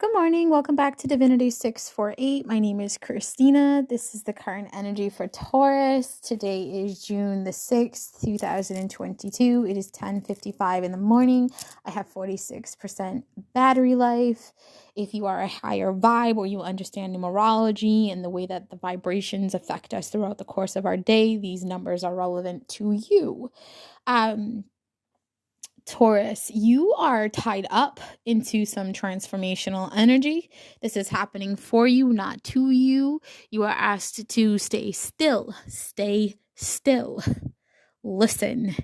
Good morning. Welcome back to Divinity 648. My name is Christina. This is the current energy for Taurus. Today is June the 6th, 2022. It is 10:55 in the morning. I have 46% battery life. If you are a higher vibe or you understand numerology and the way that the vibrations affect us throughout the course of our day, these numbers are relevant to you. Taurus, you are tied up into some transformational energy. This is happening for you, not to you. You are asked to stay still. Stay still. Listen.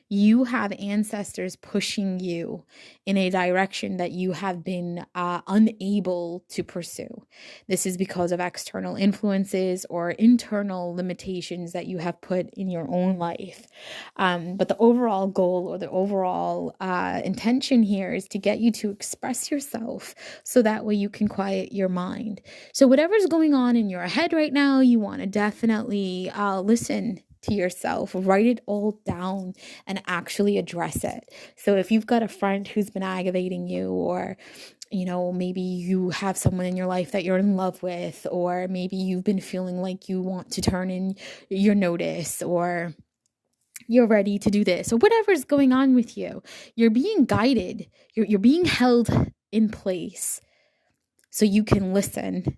You have ancestors pushing you in a direction that you have been unable to pursue. This is because of external influences or internal limitations that you have put in your own life. But the overall goal or the overall intention here is to get you to express yourself so that way you can quiet your mind. So whatever's going on in your head right now, you want to definitely listen to yourself, write it all down and actually address it. So if you've got a friend who's been aggravating you, or maybe you have someone in your life that you're in love with, or maybe you've been feeling like you want to turn in your notice, or you're ready to do this, or whatever's going on with you, you're being guided, you're being held in place so you can listen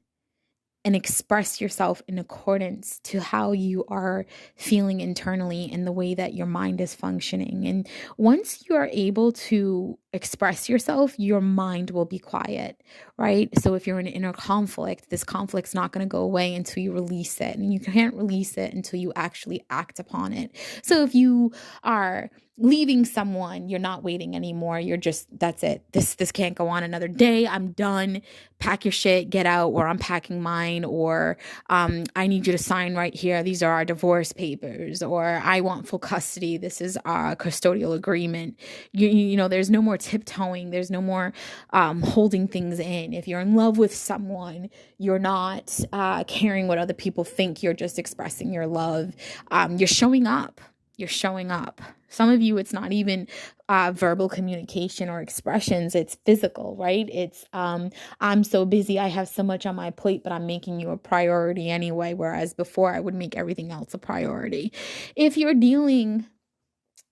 and express yourself in accordance to how you are feeling internally and the way that your mind is functioning. And once you are able to express yourself, your mind will be quiet, right? So if you're in an inner conflict, this conflict's not going to go away until you release it. And you can't release it until you actually act upon it. So if you are leaving someone, you're not waiting anymore. You're just, that's it. This can't go on another day. I'm done. Pack your shit, get out, or I'm packing mine, or I need you to sign right here. These are our divorce papers, or I want full custody. This is our custodial agreement. You know, there's no more tiptoeing. There's no more holding things in. If you're in love with someone, you're not caring what other people think. You're just expressing your love. You're showing up. You're showing up. Some of you, it's not even verbal communication or expressions. It's physical, right? It's I'm so busy. I have so much on my plate, but I'm making you a priority anyway. Whereas before I would make everything else a priority. If you're dealing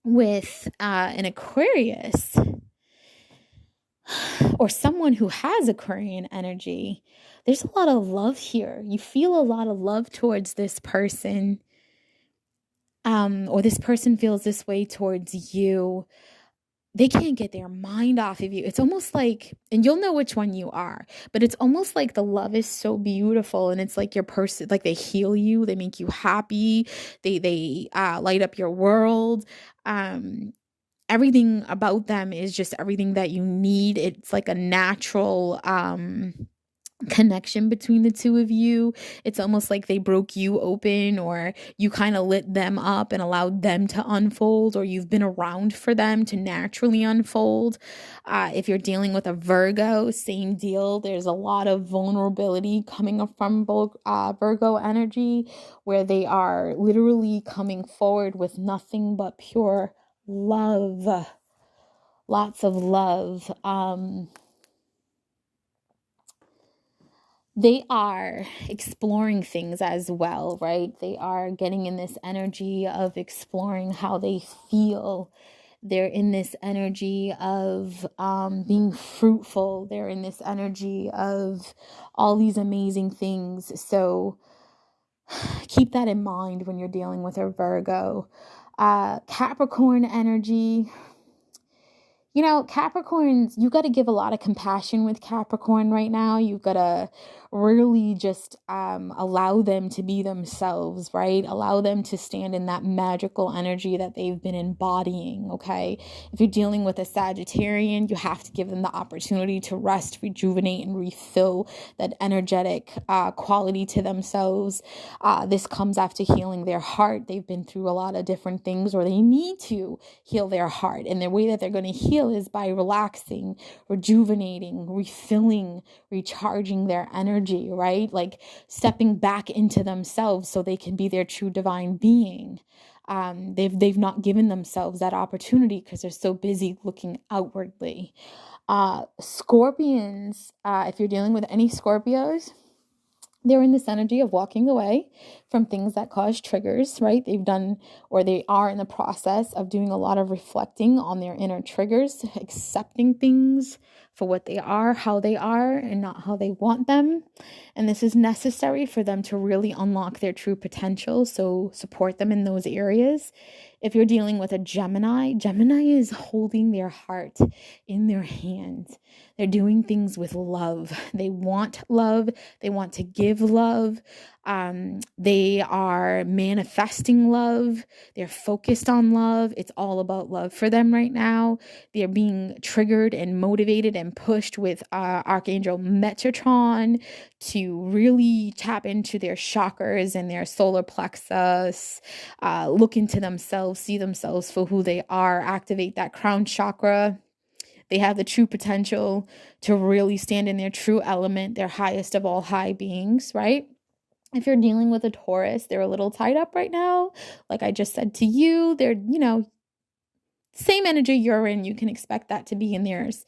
with an Aquarius or someone who has Aquarian energy, there's a lot of love here. You feel a lot of love towards this person. Or this person feels this way towards you. They can't get their mind off of you. It's almost like, and you'll know which one you are, but it's almost like the love is so beautiful, and it's like your person, like they heal you, they make you happy, they light up your world. Everything about them is just everything that you need. It's like a natural connection between the two of you. It's almost like they broke you open, or you kind of lit them up and allowed them to unfold, or you've been around for them to naturally unfold. If you're dealing with a Virgo, same deal. There's a lot of vulnerability coming from Virgo energy, where they are literally coming forward with nothing but pure love. Lots of love. They are exploring things as well, right? They are getting in this energy of exploring how they feel. They're in this energy of being fruitful. They're in this energy of all these amazing things. So keep that in mind when you're dealing with a Virgo. Capricorn energy. You know, Capricorns, you got to give a lot of compassion with Capricorn right now. You've got to really just allow them to be themselves, right? Allow them to stand in that magical energy that they've been embodying, okay? If you're dealing with a Sagittarian, you have to give them the opportunity to rest, rejuvenate, and refill that energetic quality to themselves. This comes after healing their heart. They've been through a lot of different things, or they need to heal their heart. And the way that they're going to heal is by relaxing, rejuvenating, refilling, recharging their energy, right? Like stepping back into themselves so they can be their true divine being. They've not given themselves that opportunity because they're so busy looking outwardly. Scorpions, if you're dealing with any Scorpios, they're in this energy of walking away from things that cause triggers, right? They've done, or they are in the process of doing a lot of reflecting on their inner triggers, accepting things for what they are, how they are, and not how they want them. And this is necessary for them to really unlock their true potential. So support them in those areas. If you're dealing with a Gemini, Gemini is holding their heart in their hands. They're doing things with love. They want love. They want to give love. They are manifesting love. They're focused on love. It's all about love for them right now. They're being triggered and motivated and pushed with Archangel Metatron to really tap into their chakras and their solar plexus, look into themselves, see themselves for who they are, activate that crown chakra. They have the true potential to really stand in their true element, their highest of all high beings, right? If you're dealing with a Taurus, they're a little tied up right now. Like I just said to you, they're, same energy you're in, you can expect that to be in theirs.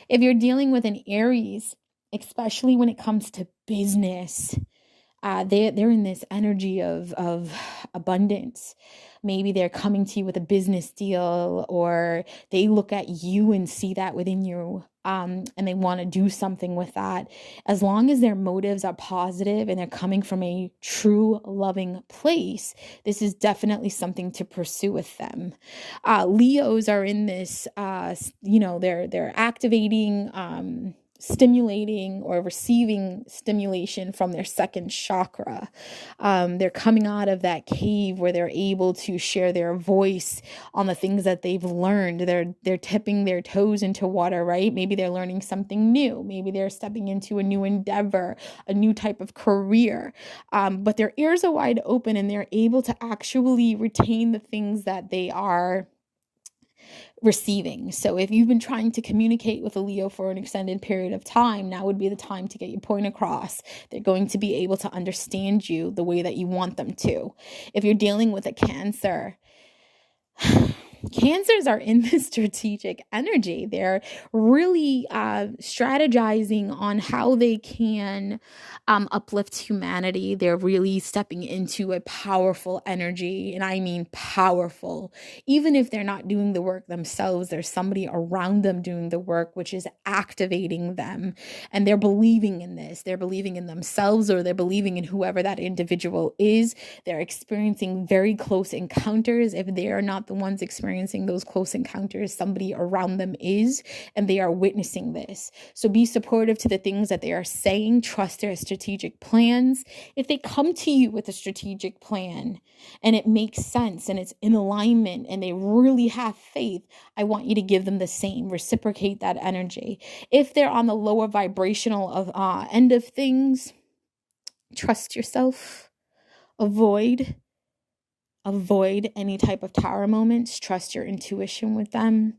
If you're dealing with an Aries, especially when it comes to business, they're in this energy of abundance. Maybe they're coming to you with a business deal, or they look at you and see that within you, and they want to do something with that. As long as their motives are positive and they're coming from a true loving place, this is definitely something to pursue with them. Leos are in this, they're activating, stimulating or receiving stimulation from their second chakra. They're coming out of that cave where they're able to share their voice on the things that they've learned. They're tipping their toes into water, right? Maybe they're learning something new. Maybe they're stepping into a new endeavor, a new type of career. But their ears are wide open and they're able to actually retain the things that they are receiving. So if you've been trying to communicate with a Leo for an extended period of time, now would be the time to get your point across. They're going to be able to understand you the way that you want them to. If you're dealing with a Cancer, Cancers are in this strategic energy. They're really strategizing on how they can uplift humanity. They're really stepping into a powerful energy, and I mean powerful. Even if they're not doing the work themselves, there's somebody around them doing the work, which is activating them. And they're believing in this. They're believing in themselves, or they're believing in whoever that individual is. They're experiencing very close encounters. If they are not the ones experiencing those close encounters, somebody around them is, and they are witnessing this. So be supportive to the things that they are saying. Trust their strategic plans. If they come to you with a strategic plan and it makes sense and it's in alignment and they really have faith, I want you to give them the same. Reciprocate that energy. If they're on the lower vibrational of end of things, trust yourself. Avoid any type of tower moments. Trust your intuition with them.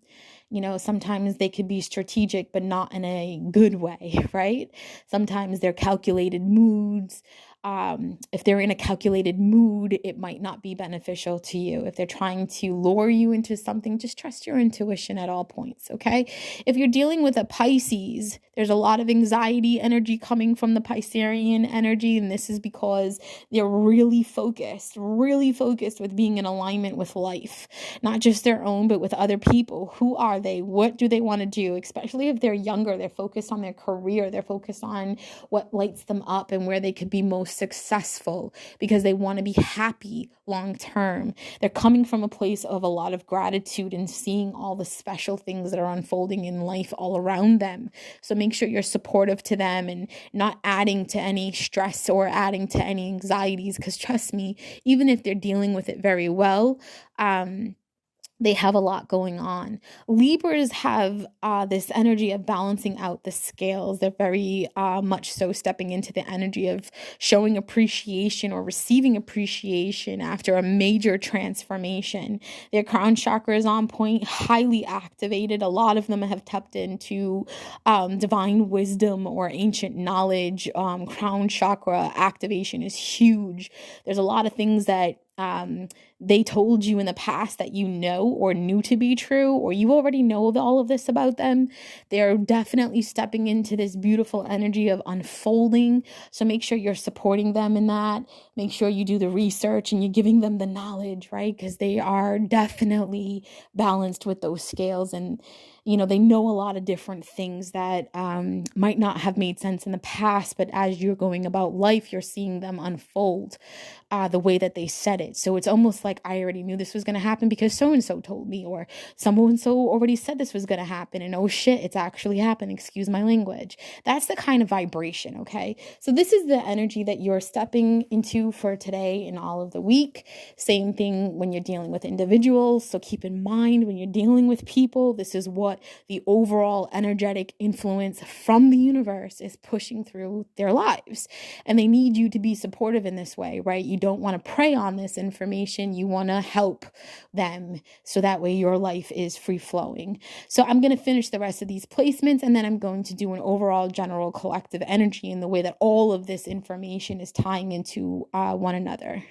Sometimes they could be strategic, but not in a good way, right? Sometimes they're calculated moods. If they're in a calculated mood, it might not be beneficial to you. If they're trying to lure you into something, just trust your intuition at all points, okay? If you're dealing with a Pisces, there's a lot of anxiety energy coming from the Piscean energy, and this is because they're really focused with being in alignment with life, not just their own, but with other people. Who are they? What do they want to do? Especially if they're younger, they're focused on their career. They're focused on what lights them up and where they could be most successful, because they want to be happy long term. They're coming from a place of a lot of gratitude and seeing all the special things that are unfolding in life all around them. So make sure you're supportive to them and not adding to any stress or adding to any anxieties, because trust me, even if they're dealing with it very well, they have a lot going on. Libras have this energy of balancing out the scales. They're very much so stepping into the energy of showing appreciation or receiving appreciation after a major transformation. Their crown chakra is on point, highly activated. A lot of them have tapped into divine wisdom or ancient knowledge. Crown chakra activation is huge. There's a lot of things that they told you in the past that you know or knew to be true, or you already know all of this about them. They're definitely stepping into this beautiful energy of unfolding. So make sure you're supporting them in that. Make sure you do the research and you're giving them the knowledge, right? Because they are definitely balanced with those scales, and they know a lot of different things that might not have made sense in the past, but as you're going about life, you're seeing them unfold the way that they said it. So it's almost like, I already knew this was going to happen because so-and-so told me, or so-and-so already said this was going to happen, and oh shit, it's actually happened. Excuse my language. That's the kind of vibration, okay? So this is the energy that you're stepping into for today and all of the week. Same thing when you're dealing with individuals. So keep in mind, when you're dealing with people, this is what the overall energetic influence from the universe is pushing through their lives. And they need you to be supportive in this way, right? You don't want to prey on this information. You want to help them so that way your life is free flowing. So I'm going to finish the rest of these placements, and then I'm going to do an overall general collective energy in the way that all of this information is tying into one another.